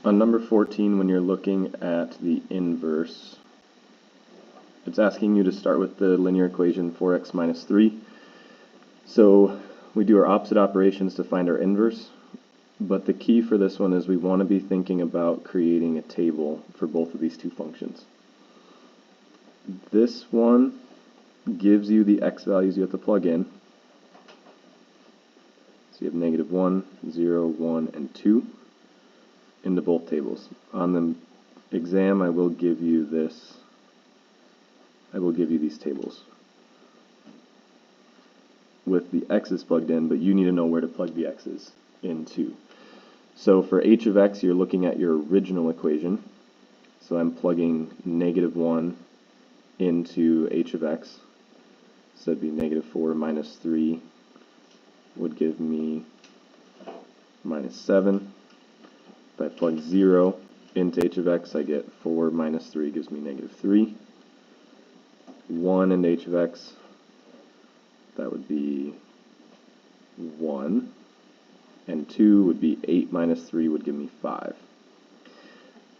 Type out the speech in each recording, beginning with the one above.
On number 14, when you're looking at the inverse, it's asking you to start with the linear equation 4x minus 3. So we do our opposite operations to find our inverse, but the key for this one is we want to be thinking about creating a table for both of these two functions. This one gives you the x values you have to plug in. So you have negative 1, 0, 1, and 2 into both tables. On the exam, I will give you this. I will give you these tables with the x's plugged in, but you need to know where to plug the x's into. So for h of x, you're looking at your original equation. So I'm plugging negative 1 into h of x. So it'd be negative 4 minus 3 would give me minus 7. If I plug 0 into h of x, I get 4 minus 3 gives me negative 3. 1 into h of x, that would be 1. And 2 would be 8 minus 3 would give me 5.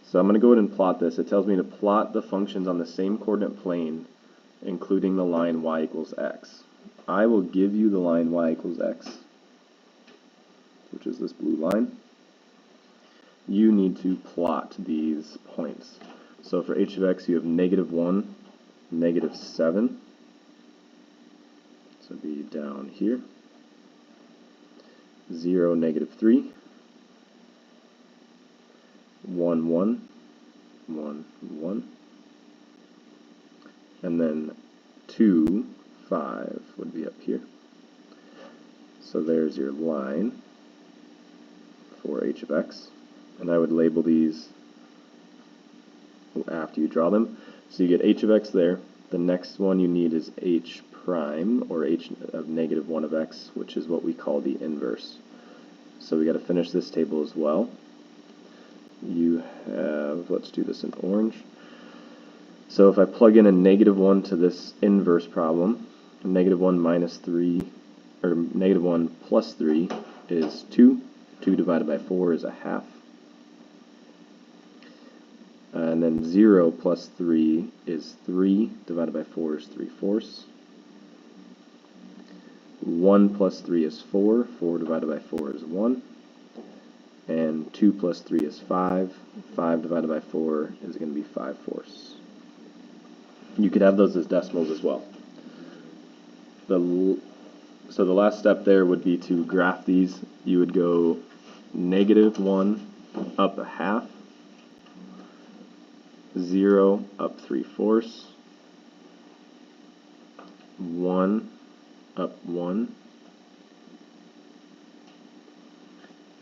So I'm going to go ahead and plot this. It tells me to plot the functions on the same coordinate plane, including the line y equals x. I will give you the line y equals x, which is this blue line. You need to plot these points. So for h of x, you have negative 1, negative 7. So it'd be down here. 0, negative 3. 1, 1, 1, 1. And then 2, 5 would be up here. So there's your line for h of x. And I would label these after you draw them. So you get h of x there. The next one you need is h prime, or h of negative 1 of x, which is what we call the inverse. So we got to finish this table as well. You have, let's do this in orange. So if I plug in a negative 1 to this inverse problem, negative 1 minus 3, or negative 1 plus 3 is 2. 2 divided by 4 is a half. And then 0 plus 3 is 3, divided by 4 is 3/4. 1 plus 3 is 4, 4 divided by 4 is 1. And 2 plus 3 is 5, 5 divided by 4 is going to be 5/4. You could have those as decimals as well. So the last step there would be to graph these. You would go negative 1 up a half, 0 up 3/4, 1 up 1,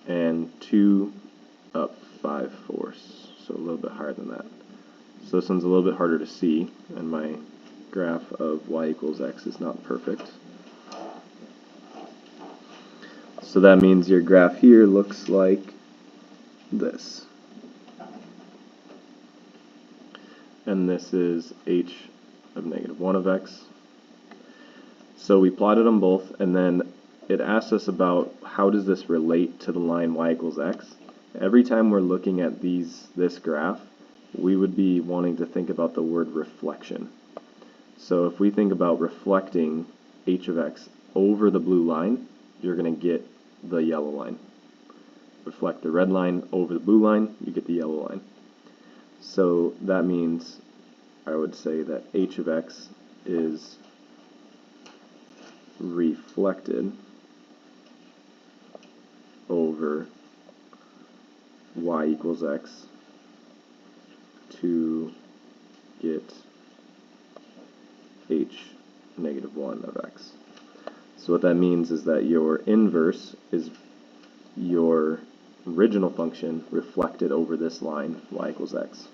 and 2 up 5/4. So a little bit higher than that. So this one's a little bit harder to see, and my graph of y equals x is not perfect. So that means your graph here looks like this. And this is h of negative 1 of x. So we plotted them both, and then it asks us about how does this relate to the line y equals x. Every time we're looking at this graph, we would be wanting to think about the word reflection. So if we think about reflecting h of x over the blue line, you're going to get the yellow line. Reflect the red line over the blue line, you get the yellow line. So that means I would say that h of x is reflected over y equals x to get h negative 1 of x. So what that means is that your inverse is your original function reflected over this line, y equals x.